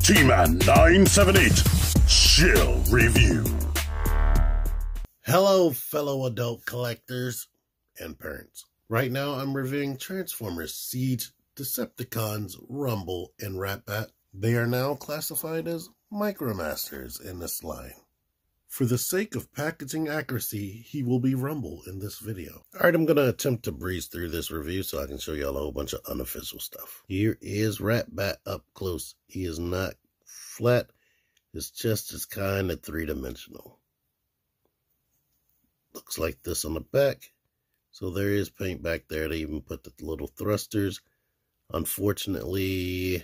T-Man 978 Chill Review. Hello, fellow adult collectors and parents. Right now, I'm reviewing Transformers Siege, Decepticons, Rumble, and Ratbat. They are now classified as Micromasters in this line. For the sake of packaging accuracy, he will be Rumble in this video. Alright, I'm going to attempt to breeze through this review so I can show y'all a whole bunch of unofficial stuff. Here is Ratbat up close. He is not flat. His chest is kind of three-dimensional. Looks like this on the back. So there is paint back there. They even put the little thrusters. Unfortunately,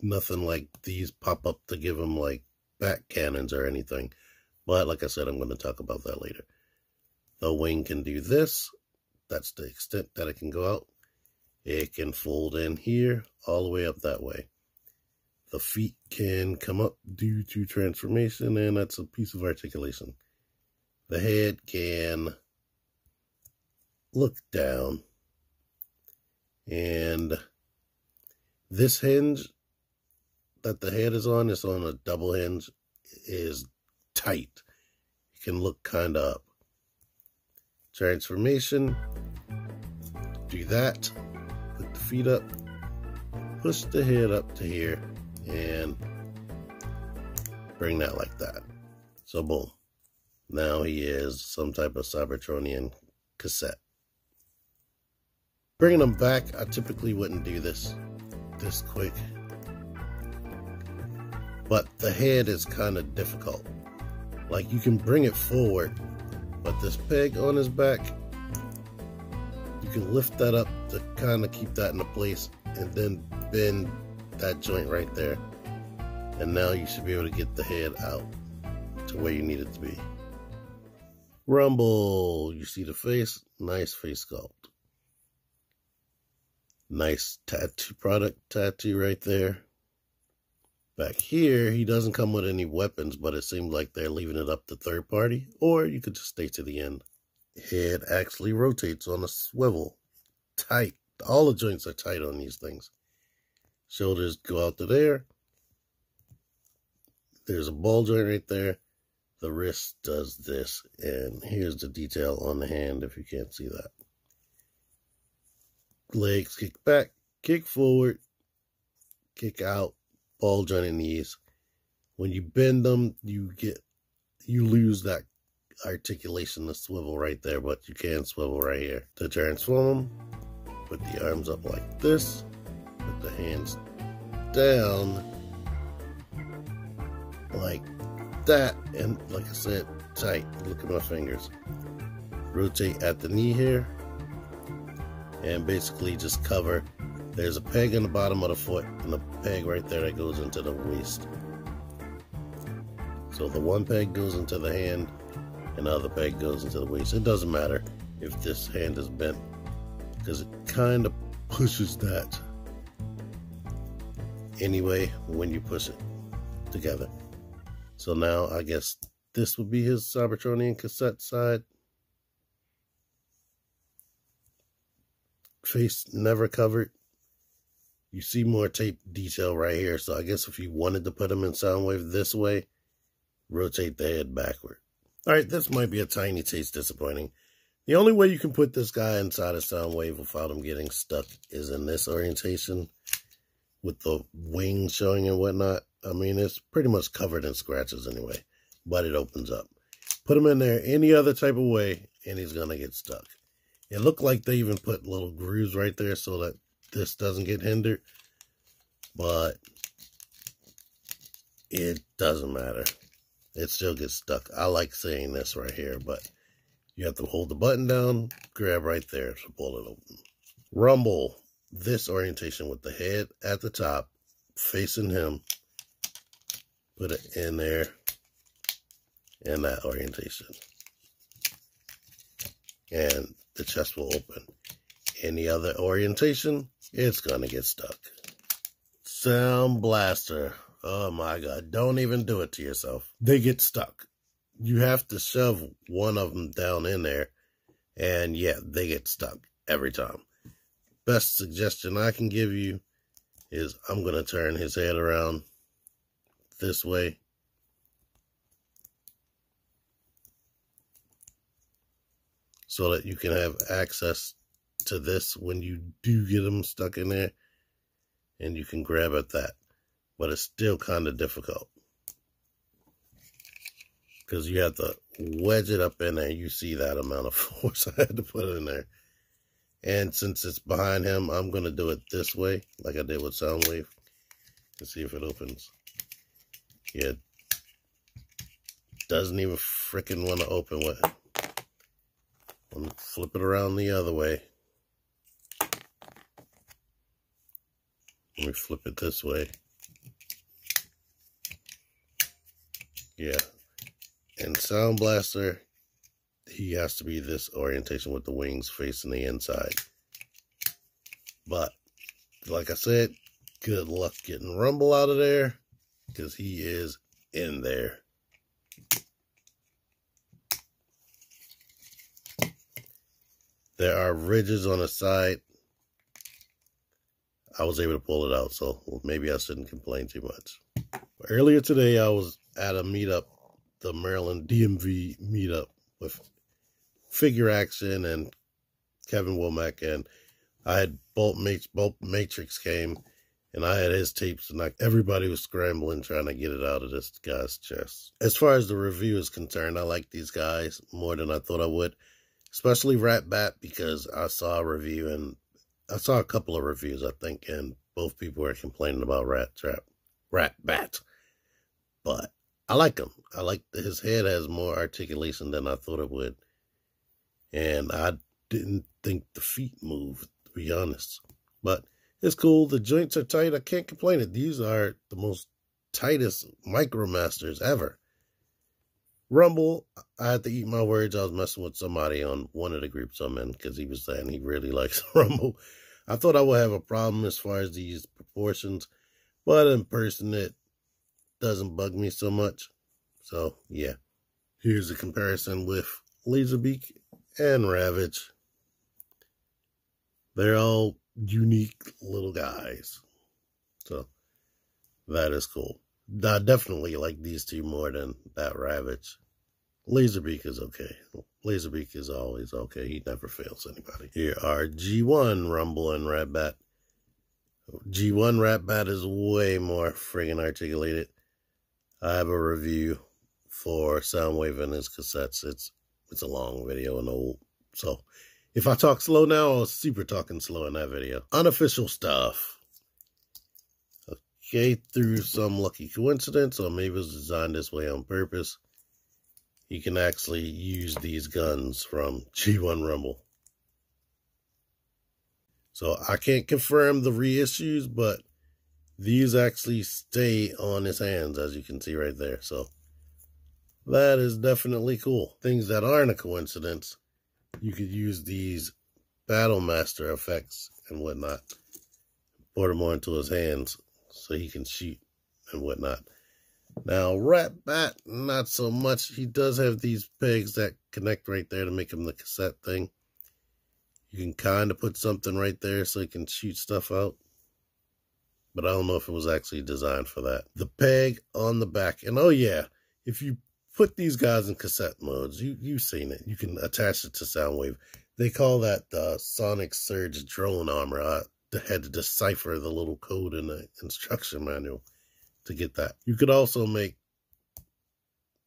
nothing like these pop up to give him like back cannons or anything. But like I said, I'm going to talk about that later. The wing can do this. That's the extent that it can go out. It can fold in here all the way up that way. The feet can come up due to transformation, and that's a piece of articulation. The head can look down. And this hinge that the head is on a double hinge, is tight. You can look kind of up. Transformation. Do that. Put the feet up. Push the head up to here. And bring that like that. So boom. Now he is some type of Cybertronian cassette. Bringing them back, I typically wouldn't do this quick. But the head is kind of difficult. Like, you can bring it forward, but this peg on his back, you can lift that up to kind of keep that into place and then bend that joint right there. And now you should be able to get the head out to where you need it to be. Rumble, you see the face? Nice face sculpt. Nice tattoo tattoo right there. Back here, he doesn't come with any weapons, but it seems like they're leaving it up to third party, or you could just stay to the end. Head actually rotates on a swivel. Tight. All the joints are tight on these things. Shoulders go out to there. There's a ball joint right there. The wrist does this, and here's the detail on the hand if you can't see that. Legs kick back, kick forward, kick out. Ball joint knees. When you bend them, you lose that articulation, the swivel right there, but you can swivel right here. To transform them, put the arms up like this, put the hands down like that, and like I said, tight. Look at my fingers. Rotate at the knee here, and basically just cover. There's a peg on the bottom of the foot and a peg right there that goes into the waist. So the one peg goes into the hand and the other peg goes into the waist. It doesn't matter if this hand is bent because it kind of pushes that anyway when you push it together. So now I guess this would be his Cybertronian cassette side. Face never covered. You see more tape detail right here. So I guess if you wanted to put him in Soundwave this way, rotate the head backward. All right, this might be a tiny taste disappointing. The only way you can put this guy inside a Soundwave without him getting stuck is in this orientation with the wings showing and whatnot. I mean, it's pretty much covered in scratches anyway, but it opens up. Put him in there any other type of way, and he's going to get stuck. It looked like they even put little grooves right there so that this doesn't get hindered, but it doesn't matter. It still gets stuck. I like saying this right here, but you have to hold the button down, grab right there to pull it open. Rumble, this orientation with the head at the top, facing him, put it in there, in that orientation. And the chest will open. Any other orientation, it's gonna get stuck. Sound Blaster. Oh my God, don't even do it to yourself. They get stuck. You have to shove one of them down in there, and yeah, they get stuck every time. Best suggestion I can give you is I'm gonna turn his head around this way. So that you can have access to this when you do get them stuck in there. And you can grab at that. But it's still kind of difficult. Because you have to wedge it up in there. You see that amount of force I had to put in there. And since it's behind him, I'm going to do it this way, like I did with Soundwave. Let's see if it opens. Yeah. Doesn't even freaking want to open with it. I'm going to flip it around the other way. Let me flip it this way. Yeah. And Sound Blaster, he has to be this orientation with the wings facing the inside. But, like I said, good luck getting Rumble out of there, because he is in there. There are ridges on the side. I was able to pull it out, so maybe I shouldn't complain too much. Earlier today, I was at a meetup, the Maryland DMV meetup with Figure Action and Kevin Womack, and I had Bolt Matrix came, and I had his tapes, and everybody was scrambling trying to get it out of this guy's chest. As far as the review is concerned, I like these guys more than I thought I would, especially Ratbat, because I saw a review, and I saw a couple of reviews, I think, and both people were complaining about Ratbat. But I like him. I like his head has more articulation than I thought it would. And I didn't think the feet moved, to be honest. But it's cool. The joints are tight. I can't complain. These are the most tightest Micromasters ever. Rumble, I had to eat my words. I was messing with somebody on one of the groups I'm in because he was saying he really likes Rumble. I thought I would have a problem as far as these proportions, but in person it doesn't bug me so much. So, yeah. Here's a comparison with Laserbeak and Ravage. They're all unique little guys. So, that is cool. I definitely like these two more than that Ravage. Laserbeak is okay. Laserbeak is always okay. He never fails anybody. Here are G1 Rumble and Ratbat. G1 Ratbat is way more friggin' articulated. I have a review for Soundwave and his cassettes. It's a long video and old. So if I talk slow now, I was super talking slow in that video. Unofficial stuff. Okay, through some lucky coincidence, or maybe it was designed this way on purpose, you can actually use these guns from G1 Rumble. So I can't confirm the reissues, but these actually stay on his hands, as you can see right there. So that is definitely cool. Things that aren't a coincidence, you could use these Battle Master effects and whatnot. Put them onto his hands so he can shoot and whatnot. Now, Ratbat, not so much. He does have these pegs that connect right there to make him the cassette thing. You can kind of put something right there so he can shoot stuff out. But I don't know if it was actually designed for that. The peg on the back. And oh yeah, if you put these guys in cassette modes, you've seen it. You can attach it to Soundwave. They call that the Sonic Surge drone armor. I had to decipher the little code in the instruction manual to get that. You could also make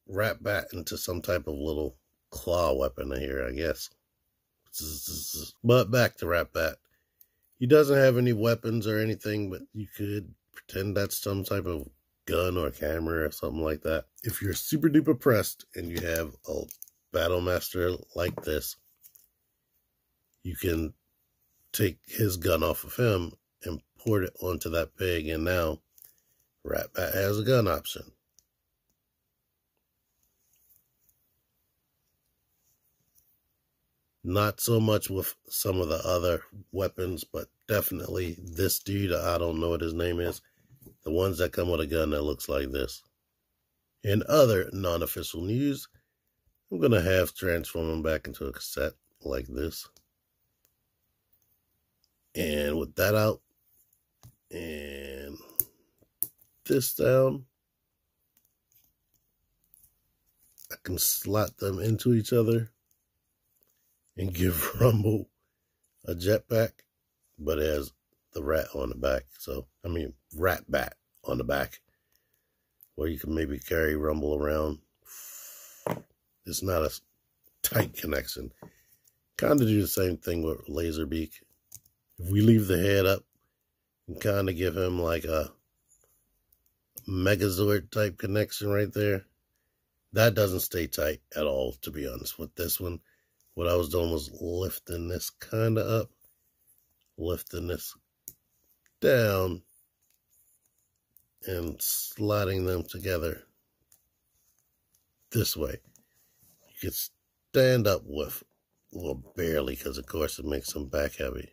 Ratbat into some type of little claw weapon here, I guess. But back to Ratbat. He doesn't have any weapons or anything, but you could pretend that's some type of gun or camera or something like that. If you're super duper pressed and you have a Battle Master like this, you can take his gun off of him and port it onto that peg, and now Ratbat has a gun option. Not so much with some of the other weapons, but definitely this dude, I don't know what his name is. The ones that come with a gun that looks like this. In other non-official news, I'm going to have transform him back into a cassette like this. And with that out, and this down, can slot them into each other and give Rumble a jetpack, but it has the rat on the back. So, I mean, Ratbat on the back, where you can maybe carry Rumble around. It's not a tight connection. Kind of do the same thing with Laserbeak. If we leave the head up and kind of give him like a Megazord type connection right there, that doesn't stay tight at all, to be honest. With this one, what I was doing was lifting this kind of up, lifting this down, and sliding them together this way. You can stand up with, well, barely, because of course it makes them back heavy.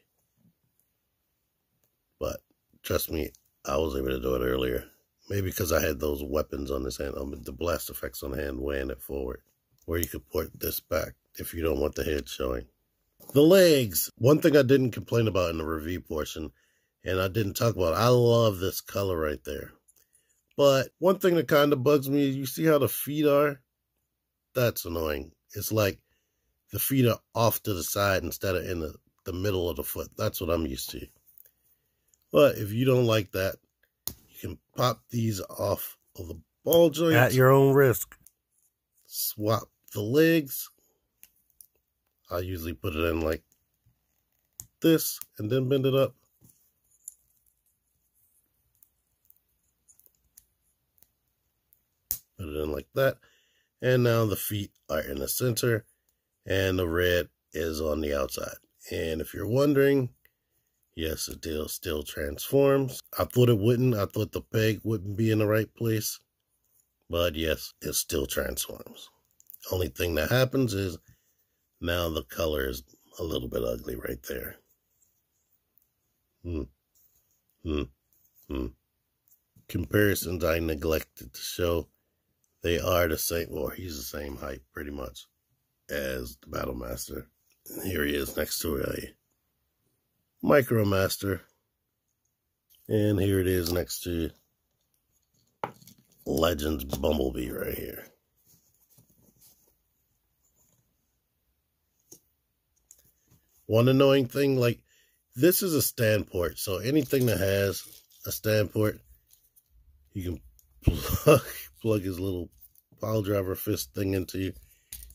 But trust me, I was able to do it earlier. Maybe because I had those weapons on this hand, the blast effects on the hand weighing it forward. Where you could port this back if you don't want the head showing. The legs. One thing I didn't complain about in the review portion, and I didn't talk about, I love this color right there. But one thing that kind of bugs me is, you see how the feet are? That's annoying. It's like the feet are off to the side instead of in the middle of the foot. That's what I'm used to. But if you don't like that, you can pop these off of the ball joints. At your own risk. Swap the legs. I usually put it in like this and then bend it up. Put it in like that. And now the feet are in the center and the red is on the outside. And if you're wondering, yes, it still transforms. I thought it wouldn't. I thought the peg wouldn't be in the right place. But yes, it still transforms. Only thing that happens is now the color is a little bit ugly right there. Comparisons I neglected to show. They are the same, well, he's the same height pretty much as the Battle Master. And here he is next to a Micro Master. And here it is next to Legends Bumblebee right here. One annoying thing, like, this is a stand port, so anything that has a stand port, you can plug his little pile driver fist thing into you.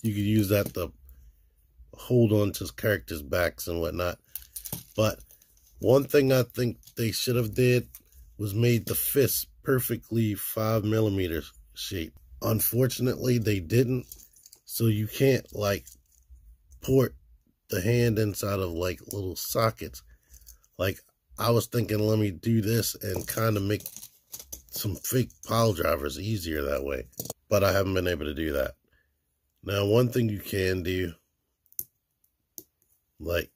You could use that to hold on to characters' backs and whatnot. But one thing I think they should have did was made the fist perfectly 5mm shape. Unfortunately, they didn't, so you can't like port the hand inside of like little sockets. Like, I was thinking, let me do this and kind of make some fake pile drivers easier that way, but I haven't been able to do that. Now, one thing you can do, like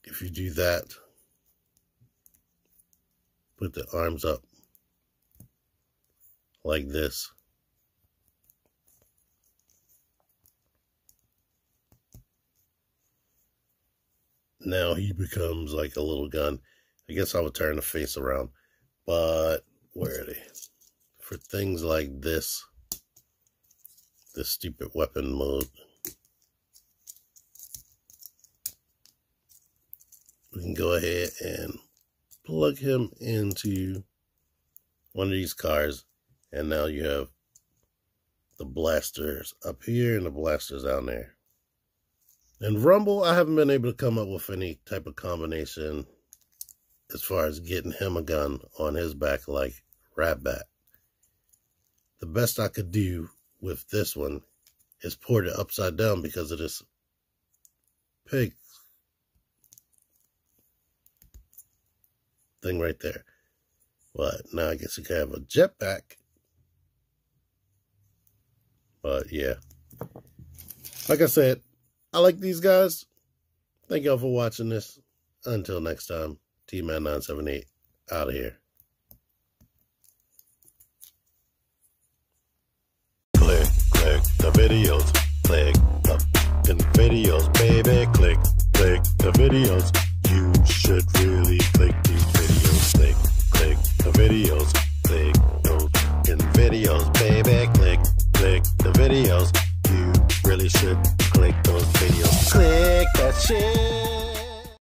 if you do that, put the arms up like this. Now he becomes like a little gun. I guess I would turn the face around, but where are they? For things like this stupid weapon mode, we can go ahead and plug him into one of these cars, and now you have the blasters up here and the blasters down there. And Rumble, I haven't been able to come up with any type of combination as far as getting him a gun on his back like Ratbat. The best I could do with this one is port it upside down because of this pig thing right there. But now I guess you can have a jetpack. But yeah, like I said, I like these guys. Thank y'all for watching this. Until next time, T-Man978 out of here. Click the videos. Click the fucking videos, baby. Click the videos. You should really click these videos. Click the videos. Click those fucking videos, baby. Click the videos. You really should click those videos. Click that shit.